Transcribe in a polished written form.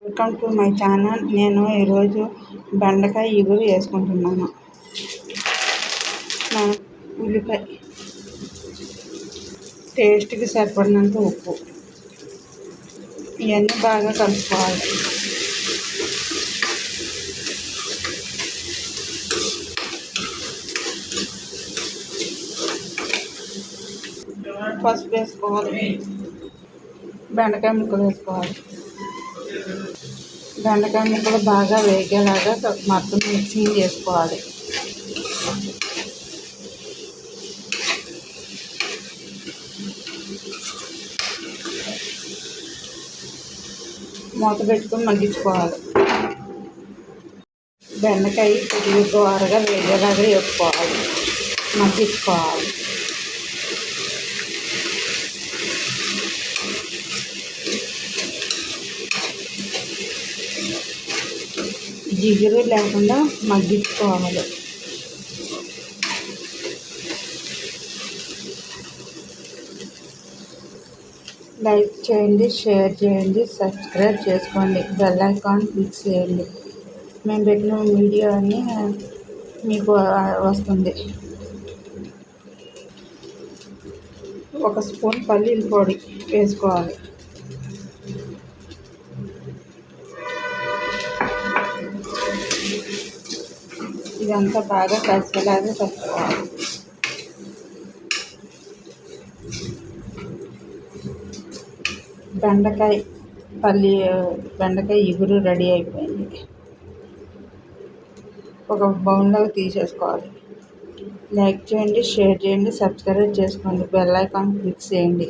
Welcome to my channel. నేను ఈరోజు బెండకాయ ఇగురు వేసుకుంటున్నాను. ఉల్లిపాయ, టేస్ట్కి సరిపడినంత ఉప్పు, ఇవన్నీ బాగా కలుపుకోవాలి. పసుపు వేసుకోవాలి. బెండకాయ ముక్కలు వేసుకోవాలి. బెండకాయ ముక్కలు బాగా వేగేలాగా మొత్తం మిక్సింగ్ చేసుకోవాలి. మూత పెట్టుకొని మగ్గించుకోవాలి. బెండకాయ కొద్దిగా దోరగా వేగేలాగా వేసుకోవాలి, మగ్గించుకోవాలి. జిగురు లేకుండా మగ్గించుకోవాలి. లైక్ చేయండి, షేర్ చేయండి, సబ్స్క్రైబ్ చేసుకోండి, బెల్ ఐకాన్ క్లిక్ చేయండి. మేము పెట్టిన వీడియో అన్నీ మీకు వస్తుంది. 1 స్పూన్ పల్లీల పొడి వేసుకోవాలి. ఇదంతా బాగా కలిసేలాగా కలుపుకోవాలి. బెండకాయ ఇగురు రెడీ అయిపోయింది. ఒక బౌల్లోకి తీసేసుకోవాలి. లైక్ చేయండి, షేర్ చేయండి, సబ్స్క్రైబ్ చేసుకోండి, బెల్ ఐకాన్ క్లిక్ చేయండి.